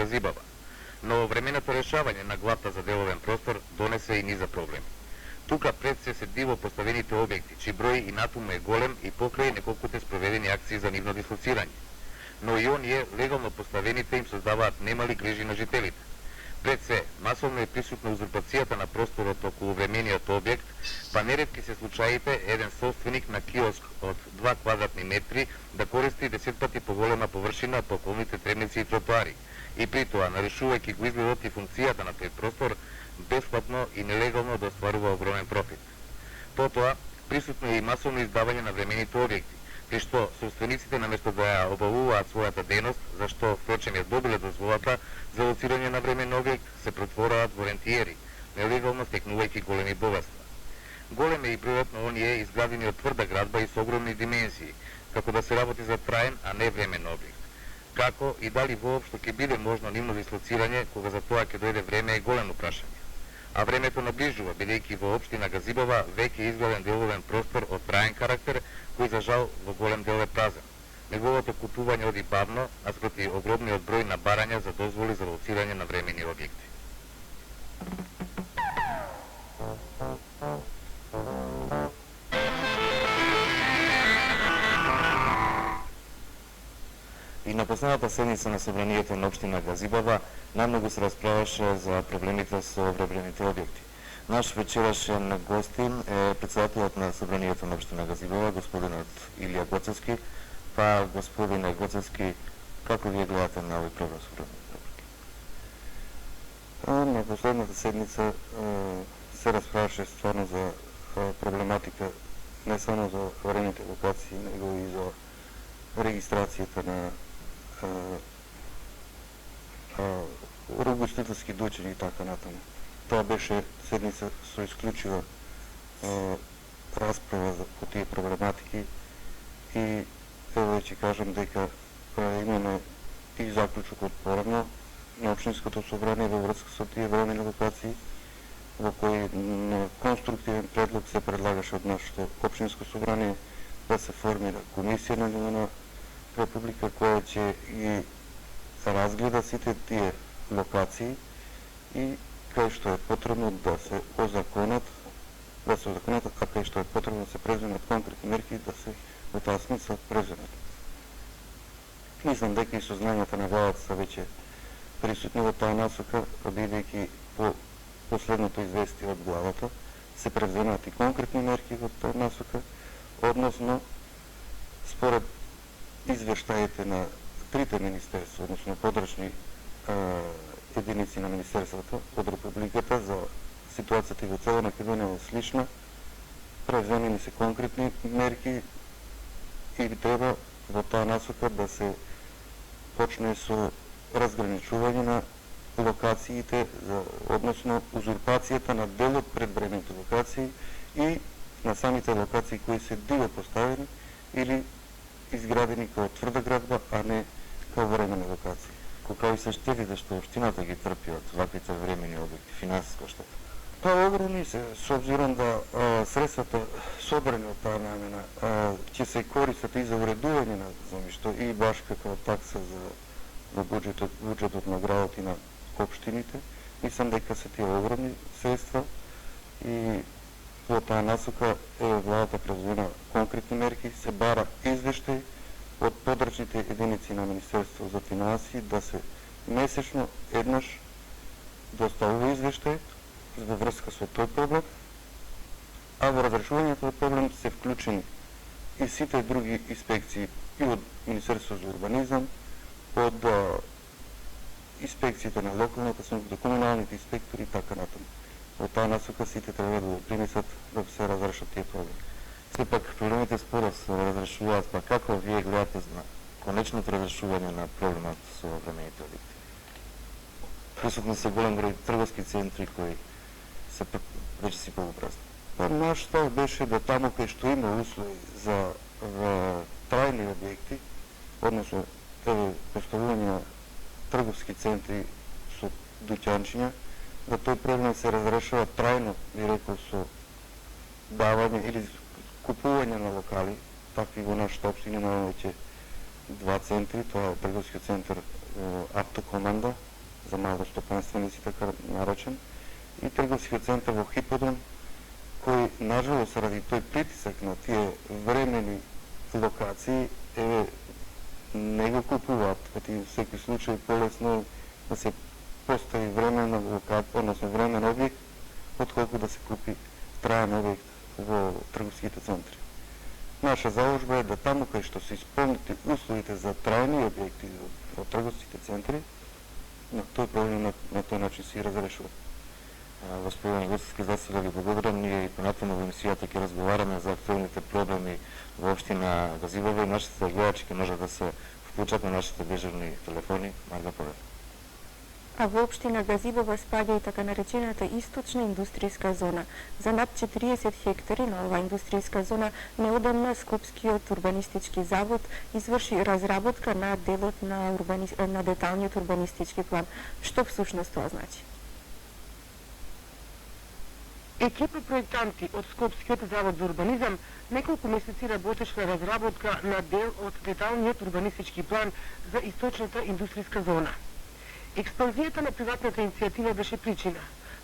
газибава. Но временото решавање на главта за деловен простор донесе и низа проблеми. Тука пред се диво поставените објекти, чиј број и натум е голем и покрај неколкуте спроведени акции за нивно дислоцирање. Но и оние легално поставените им создаваат немали грижи на жителите. Пред се, масовно е присутна узурпацијата на просторот околу времениот објект, па неретки се случаите еден собственик на киоск од 2 квадратни метри да користи 10 пати поголема површина по околните требници и тротоари, и при тоа, нарушувајќи го изгледот и функцијата на тој простор, бесплатно и нелегално да остварува огромен профит. Потоа, присутно е и масовно издавање на времените објекти, при што собствениците наместо да ја обавуваат својата дејност, за што впрочем ја добиле дозволата за лоцирање на времен објект, се претвораат во рентиери, нелегално стекнувајќи големи богатства. Голем е и бројот на оние изградени од тврда градба и со огромни димензии, како да се работи за траен, а не времен објект. Како и дали воопшто ќе биде можно нивно дислоцирање кога за тоа ќе дојде време е големо прашање. А времето наближува, бидејќи во општина Газибова веќе изграден деловен простор од траен карактер, кој за жал во голем дел е празен. Неговото купување оди бавно, а спроти огромниот број на барања за дозволи за лоцирање на времени објекти. И на последната седница на собранието на општина Газибова најмногу се расправаше за проблемите со времените објекти. Наш вечерашен гостин е председателот на собранието на општина Газибова, господинот Илија Гоцевски. Па, господине Гоцевски, како вие гледате на овој програм собранието? На последната седница се расправаше стварно за проблематика не само за времените локации, него и за регистрацијата на угостителски дојчиња и така натаму. Тоа беше седница со исклучива расправа по тие проблематики и еве ќе кажам дека имаме и заклучокот порано на општинското собрание во врска со тие времени локации, во кој на конструктивен предлог се предлагаше од нашето општинско собрание да се формира комисија на ниво на Република која ќе ги разгледа сите тие локации и кај што е потребно да се озаконат, а кај што е потребно да се преземат конкретни мерки да се во таа смисла преземат. Мислам дека и сознањата на владата се веќе присутни во таа насока, бидејќи по последното известие од главата се преземаат и конкретни мерки во таа насока, односно според извештаите на трите министерства, односно подрачни единици на министерството од Републиката за ситуацијата во цела Македонија е слична, преземени се конкретни мерки и треба во таа насока да се почне со разграничување на локациите, односно узурпацијата на дел од предвремените локации и на самите локации кои се диво поставени или изградени како тврда градба, а не како времени локации. Колку се штетите што општината ги трпи од ваквите времени објекти, финансиска штета? Па огромни се, с обзиром да средствата собрани од таа намена ќе се користат и за уредување на земјишто и баш како такса за буџетот на градот и на општините. Мислам дека се тие огромни средства и во таа насока владата презема конкретни мерки, се бара извештај од подрачните единици на Министерство за финансии да се месечно еднаш доставува извештај во врска со тој проблем, а во разрешувањето на проблем се вклучени и сите други инспекции и од Министерство за урбанизам, од инспекциите на локалната самоуправа, комуналните инспектори и така натаму. Во таа насока сите треба да допринесат да се разрешат тие проблеми. Сепак проблемите споро се разрешуваат, па како вие гледате на конечното разрешување на проблемот со времените објекти? Присутни се голем број трговски центри кои се веќе си полупразни. Па наш став беше да таму кај што има услови за трајни објекти, односно поставување на трговски центри со дуќанчиња, да тој проблем се разрешава трајно, би рекол, со давање или купување на локали. Такви во нашата општина имаме веќе 2 центри, тоа е трговскиот центар Автокоманда за малостопанственици, така наречен, и трговскиот центар во Хиподром, кој, нажалост, ради тој притисак на тие времени локации, не го купуваат, каде во секој случај полесно да се постави времена локација, односно времен објект, отколку да се купи траен објект во трговските центри. Наша заложба е да таму кај што се исполнети условите за трајни објекти во трговските центри, на тој проблем на тој начин се разрешува. Господин Гуцевски, за сега ви благодарам. Ние и понатаму во емисијата ќе разговараме за актуелните проблеми во општина Газибово и нашите гледачи ќе можат да се вклучат на нашите дежурни телефони. Марга Повел. А во општина Газибово спаѓа и така наречената источна индустријска зона. За над 40 хектари на оваа индустријска зона неодамна Скопскиот урбанистички завод изврши разработка на делот на деталниот урбанистички план. Што всушност тоа значи? Екипа проектанти од Скопскиот завод за урбанизам неколку месеци работеше на разработка на дел од деталниот урбанистички план за источната индустријска зона. Експанзијата на приватната иницијатива беше причина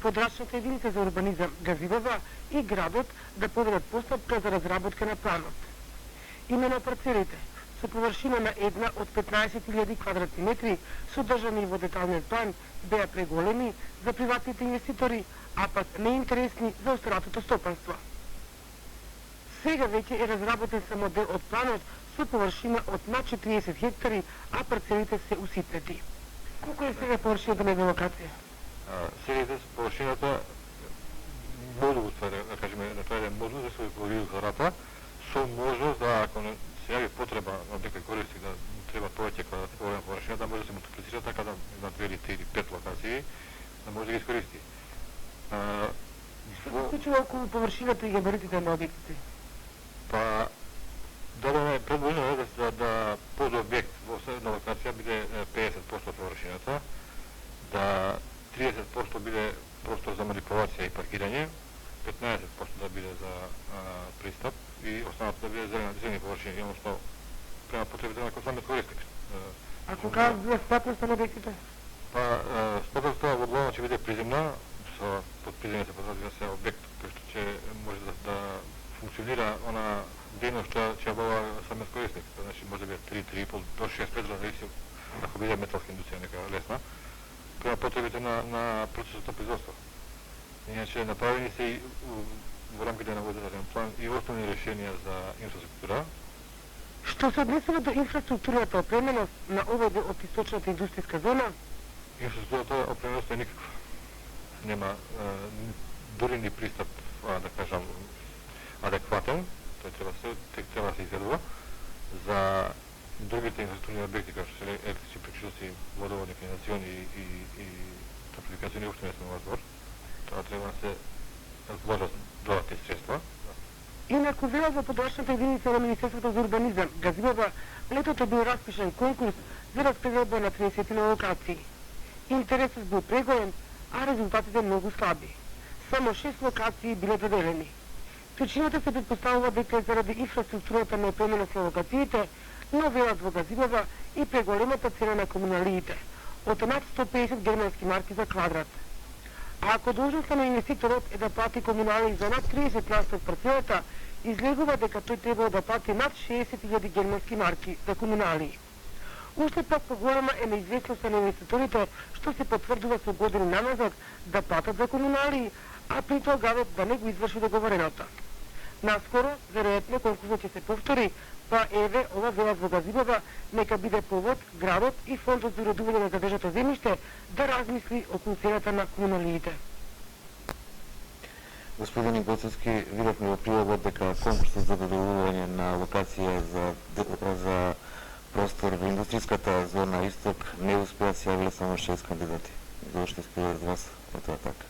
подрачната единица за урбанизам Газибово и градот да поведат постапка за разработка на планот. Имено парцелите со површина на една од 15.000 квадратни метри содржани во деталниот план беа преголеми за приватните инвеститори, а пак неинтересни за останатото стопанство. Сега веќе е разработен само дел од планот со површина од над 40 хектари, а парцелите се усипнети. Колку е сега површината на една локација? Сега површината модул, да кажеме, на тоа е модул за свој поглед зарата, со можност да, ако се јави потреба на некој корисник да треба повеќе квадратни површина, да може да се мултиплицира така да на 2 или 3 или 5 локации, да може да ги искористи. Што се случува околу површината и габаритите на објектите? Па, дадено е предложено да под објект во една локација биде 50% површината, да 30% биде простор за манипулација и паркирање, 15% да биде за пристап и останато да биде зелени површини, односно према потребите на самиот корисник. А кога била спатност на објектите? Па, спатноста во главно ќе биде приземна, под приземна се подразбира се објект кој што ќе може да функционира она дејност што ќе обава самиот корисник. Значи може да биде 3,5 до 6 метра, зависи ако биде металска индустрија нека лесна, према потребите на процесот на производство. Иначе направени се и во рамките на водителен план и основни решенија за инфраструктура. Што се однесува до инфраструктурната опременост на овој дел од источната индустријска зона? Инфраструктурата опременост е никаква. Нема дури ни пристап, да кажам, адекватен, тој треба да се изгледува за другите инфраструктурни објекти, како што се електрични приклучоци, водоводни, канализациони и топлификациони, уште не сме во збор. Тоа треба да се вложат додатни средства. Инаку велат во подрачната единица на Министерството за урбанизам Газибово, летото бил распишан конкурс за распределба на 30 локации. Интересот бил преголем, а резултатите многу слаби. Само 6 локации биле доделени. Причината се предпоставува дека е заради инфраструктурата на опременост на локациите, но велат во Газибово и преголемата цена на комуналиите, од над 150 германски марки за квадрат. А ако должноста на инвеститорот е да плати комунали за над 30% од парцелата, излегува дека тој требало да плати над 60.000 германски марки за комунали. Уште пак поголема е неизвестноста на инвеститорите, што се потврдува со години наназад да платат за комунали, а при тоа градот да не го изврши договореното. Наскоро, веројатно, конкурсот ќе се повтори, па еве, ова велат во Газибово, нека биде повод градот и фондот за уредување на задржато земјиште да размисли околу цената на комуналиите. Господин Гоцевски, видовме во прилогот дека конкурсот за доделување на локација за простор во индустријската зона Исток не успеа, се јавиле само 6 кандидати. Зошто според вас е тоа така?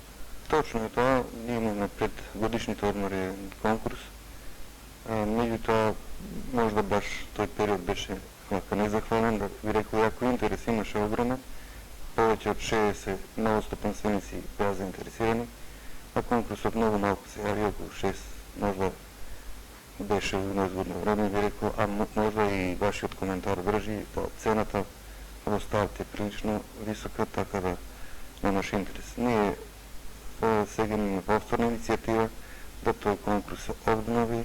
Точно е тоа, ние имаме пред годишните одмори конкурс, меѓутоа можда баш тој период беше малку незахвален, да ви рекол, ако интерес имаше огромен, повеќе од 60 новостопанственици беа заинтересирани, а конкурсот многу малку се јави, околу 6, можда беше неизгодно време, ви рекол, а можда и вашиот коментар држи, тоа цената во старт е прилично висока, така да немаш интерес. Ние сега имаме повторна иницијатива да тој конкурс се обнови,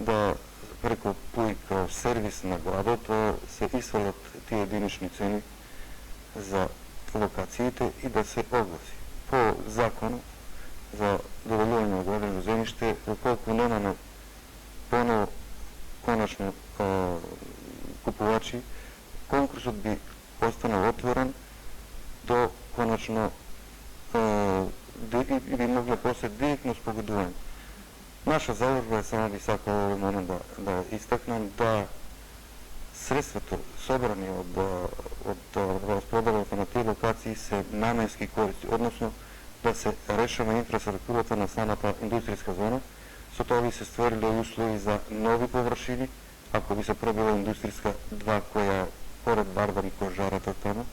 да преку ПУИ као сервис на градот се исвалат тие единични цени за локациите и да се огласи. По закон за доделување на градено земјиште, доколку немаме поново конечно купувачи, конкурсот би останал отворен до конечно и би могло после директно спогодување. Наша заложба е, само би сакал овој момент да истакнам, да средствата собрани од распродавањето на тие локации се наменски користи, односно да се решава инфраструктурата на самата индустријска зона. Со тоа би се створиле услови за нови површини, ако би се пробила индустријска 2 која поред Вардар и Кожарата тamo,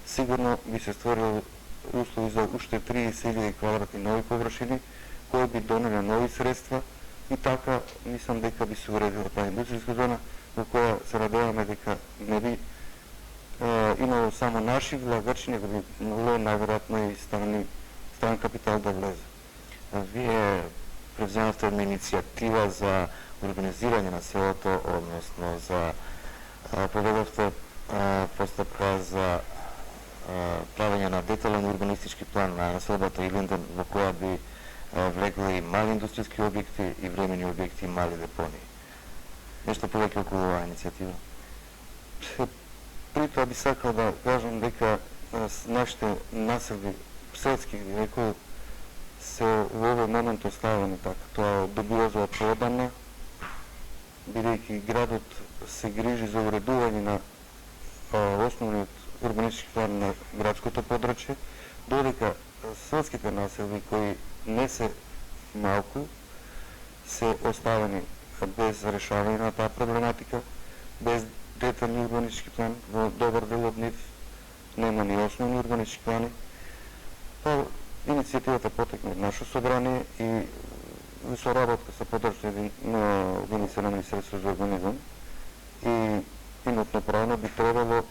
сигурно би се створиле услови за уште 30.000 квадратни нови површини, кои би донеле нови средства и така мислам дека би се уредила таа индустријска зона, во која се надеваме дека не би имало само наши влагачи, него би могло најверојатно и стран капитал да влезе. Вие превземавте една иницијатива за урбанизирање на селото, односно за поведовте постапка за правење на детален урбанистички план на населбата Илинден, во која би влегле и мали индустријски објекти и времени објекти и мали депонии. Нешто повеќе околу оваа иницијатива? При тоа би сакал да кажам дека нашите населби, селски би рекол, се во овој момент оставени така. Тоа добиозува поодамна, бидејќи градот се грижи за уредување на основниот урбанистички план на градското подрачје, додека селските населби кои не се малку се оставени без решавање на таа проблематика, без детални урбанистички план, во добар дел од нив нема ни основни урбанистички плани. Па иницијативата потекна од наше собрание и со работка со подршка на единица на Министерство за урбанизам и имотно правно би требало,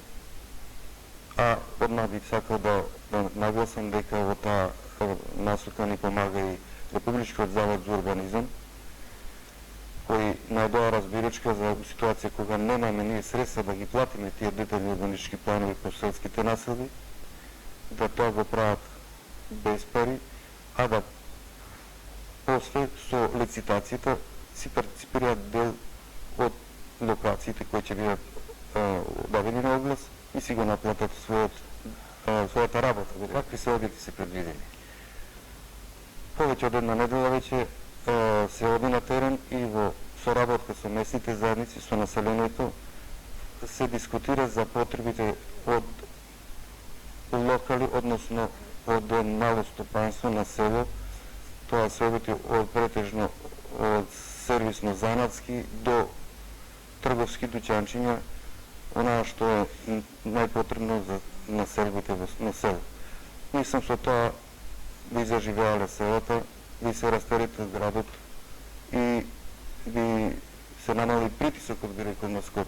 а одма би сакал да нагласам дека во таа насока ни помага и Републичкиот завод за урбанизам, кој најдоа разбирачка за ситуација кога немаме ние средства да ги платиме тие детални урбанистички планови по селските населби, да тоа го прават без пари, а да после со лицитацијата си парципираат дел од локациите кои ќе бидат дадени на оглас и си го наплатат својата работа. Какви се објекти се предвидени? Повеќе од една недела веќе се оди на терен и во соработка со местните заедници, со населението, се дискутира за потребите од локали, односно од мало стопанство на село. Тоа се објекти од претежно од сервисно-занатски до трговски дуќанчиња, онаа што е најпотребно за населбите на село. Мислам со тоа би заживеале селата, би се растеретил градот и би се намали притисокот, би рекол, на Скопје.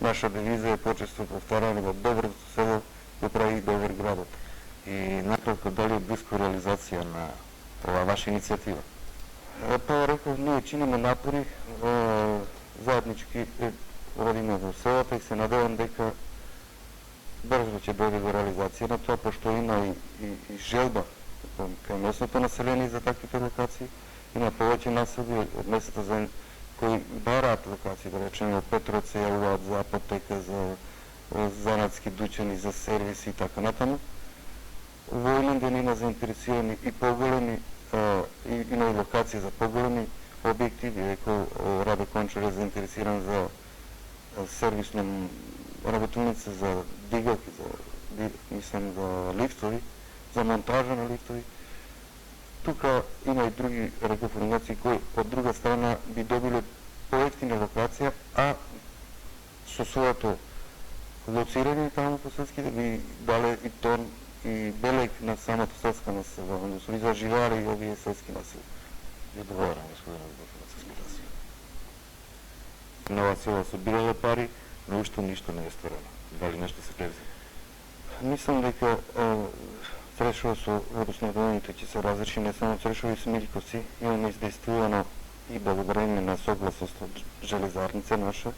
Наша девиза е почесто повтарана во доброто село го прави и добар градот. И накратко, дали е близко реализација на оваа ваша иницијатива? Па реков, ние чиниме напори, заеднички родиме во селата и се надевам дека брзо ќе дојде до реализација на тоа, пошто има и желба кај местното население за таквите локации. Има повеќе населби од местната за кои бараат локации, да речеме, во Петровец се јавуваат за апотека, за занатски дуќани, за сервиси и така натаму. Во Илинден има заинтересирани и поголеми, има и локации за поголеми објекти, би рекол, Радо Кончар е заинтересиран за сервисна работилница, за дигалки, мислам за лифтови, за монтажа на лифтови. Тука има и други рекоформации кои од друга страна би добиле поевтина локација, а со своето лоцирање таму по селските би дале и тон и белег на самото селска населба, односно би заживале и овие селски населби. Ви договорам, господине Богдански. На оваа села собирале пари, но уште ништо не е створено. Дали нешто се превзе? Мислам дека Црешово со водоснабдувањето ќе се разреши не само Црешово и Смилковци. Имаме издействувано и благодарение на согласност од железарница наша,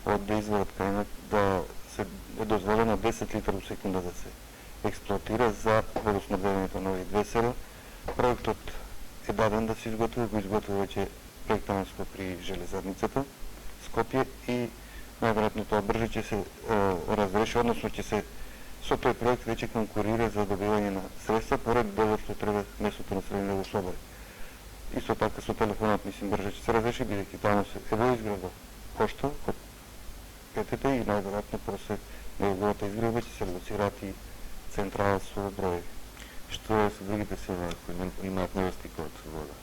од да изводат кајнак да се е дозволено 10 литра у секунда да се експлоатира за водоснабдувањето на овие две села. Проектот е даден да се изготви, го изготвува веќе проектантство при железарницата Скопје и најверојатно тоа брже ќе се разреши, односно ќе се со тој проект веќе конкурира за добивање на средства, поред делот што треба местното население да го слободи. Исто така со телефонот мислим брже ќе се разреши, бидејќи таму се е во изградба пошта од ПТТ и најверојатно после неговата изградба ќе се лоцираат и централа со броеви. Што е со другите села кои имаат недостиг од вода?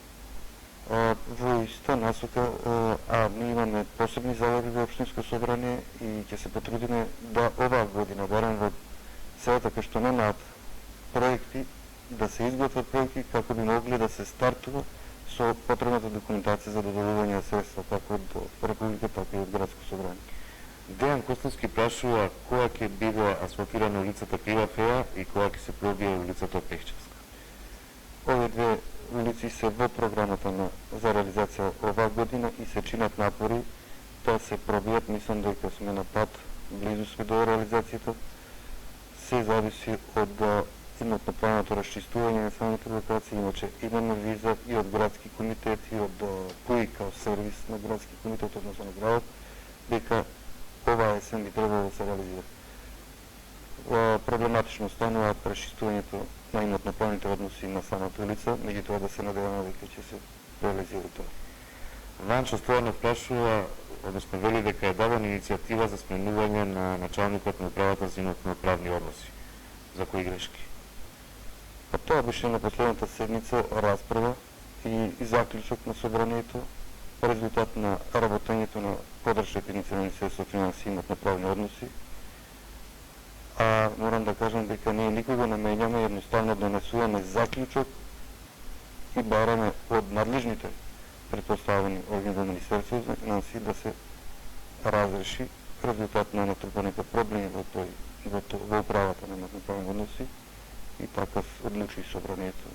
Во иста насока, ние имаме посебни залоги во Општинско собрание и ќе се потрудиме да оваа година, барем во селата кои што немаат проекти, да се изготват проекти како би могли да се стартува со потребната документација за додолување на средства како од Република, така и од Градско собрание. Дејан Костовски прашува кога ќе биде асфалтирана улицата Крива Феја и кога ќе се пробие улицата Пехчевска. Овие две улици се во програмата за реализација оваа година и се чинат напори да се пробијат. Мислам дека сме на пат, близу сме до реализацијата. Се зависи од имотно-правното расчистување на самите локации, иначе имаме виза и од градски комитет и од ПУИ као сервис на градски комитет, односно на градот, дека оваа есен би требало да се реализира. Проблематично станува расчистувањето на имотно-правните односи на самата улица, меѓутоа да се надеваме дека ќе се реализира тоа. Ванчо Стојанов прашува, односно вели дека е дадена иницијатива за сменување на началникот на управата за имотно-правни односи. За кои грешки? Па тоа беше на последната седница расправа и заклучок на собранието, резултат на работењето на подршната единица на Министерство финансии и имотно-правни односи. Морам да кажам дека ние никога не менјаме, едноставно донесуваме заклучок и бараме од надлежните претпоставени органи во Министерство за финансии да се разреши резултат на натрупаните проблеми во управата на имотно-правни односи и така одлучи собранието,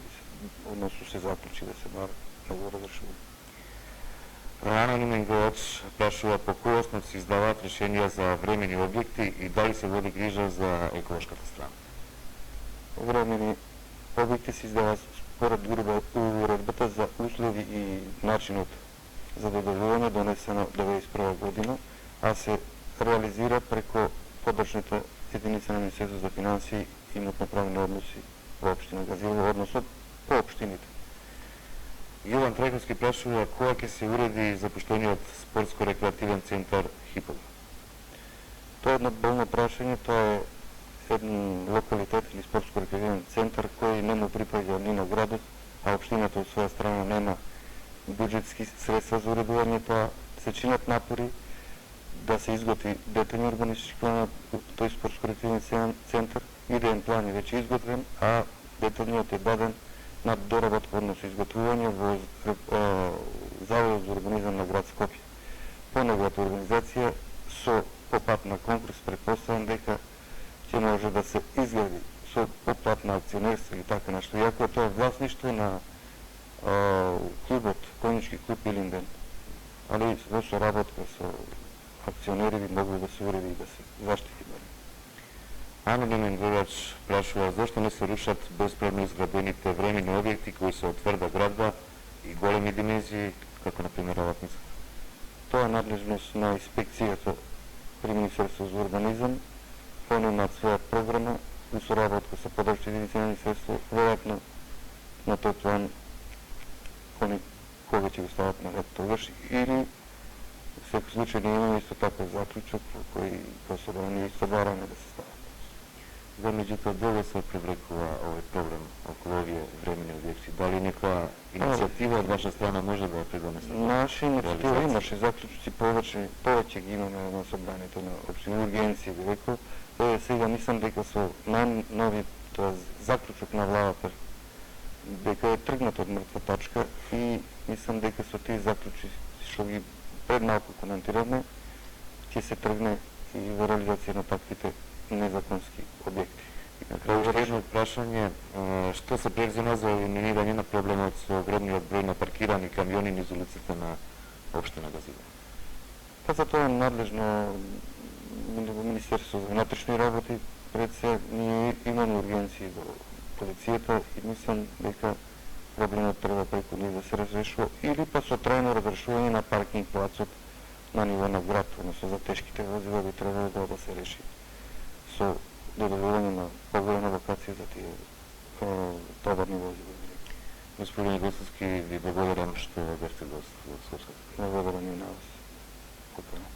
односно се заклучи да се бара негово разрешување. Анонимен гледач прашува по кој основ се издаваат решенија за времени објекти и дали се води грижа за еколошката страна. Времени објекти се издаваат според уредбата за услови и начинот за додолување донесена 1991 година, а се реализира преко подршната единица на Министерство за финансии и имотно-правни односи во општина Газилево, односно по општините. Јован Трајковски прашува кога ќе се уреди запуштениот спортско-рекреативен центар Хипово. Тоа е едно болно прашање, тоа е еден локалитет или спортско-рекреативен центар кој не му припаѓа ни на градот, а општината од своја страна нема буџетски средства за уредување тоа. Се чинат напори да се изготви детаљен урбанистички план на тој спортско-рекреативен центар. Идеен план е веќе изготвен, а детаљниот е даден на доработка, односно изготвување во Заводот за урбанизам на град Скопје. По неговата организација со попат на конкурс претпоставам дека ќе може да се изгради со попат на акционерство или така нешто. Иако тоа е власништво на клубот, Коњички клуб Илинден, али во соработка со акционери би могло да се уреди и да се заштити. Анонимен гледач прашува зашто не се рушат bespravно изградените времени објекти кои се од тврда градба и големи димензии, како например Раватница. Тоа е надлежност на инспекцијата при Министерство за урбанизам. Они имаат своја програма у соработка со подршни единици на Министерство. Веројатно на тој план они кога ќе го стават на ред тогаш или во секој случај ние имаме исто така заклучок кој као собрание исто бараме да се стават. За меѓутоа долго се привлекува овој проблем околу овие времени објекти. Дали некоја иницијатива од ваша страна може да придонесе? Наша иницијатива имаше заклучоци повеќе ги имаме на собранието на општина ургенција, би рекол. Сега мислам дека со најновиот заклучок на владата дека е тргнат од мртва тачка и мислам дека со тие заклучи што ги пред малку коментираме ќе се тргне и во реализација на таквите незаконски објекти. И на крају Уште едно прашање, што се предзема за елиминирање на проблемот со огромниот број на паркирани камиони низ улиците на општина Газибово? Па за тоа е надлежно Министерство за внатрешни работи. Пред се ние имаме ургенции до полицијата и мислам дека проблемот треба преку нив да се разрешува или па со трајно разрешување на паркинг плацот на ниво на град, односно за тешките возила би требало да се реши со доделување на поголема локација за тие товарни возила. Господин Гостовски, ви благодарам што бевте гост во Скопската. Благодарам и на вас. Покажам.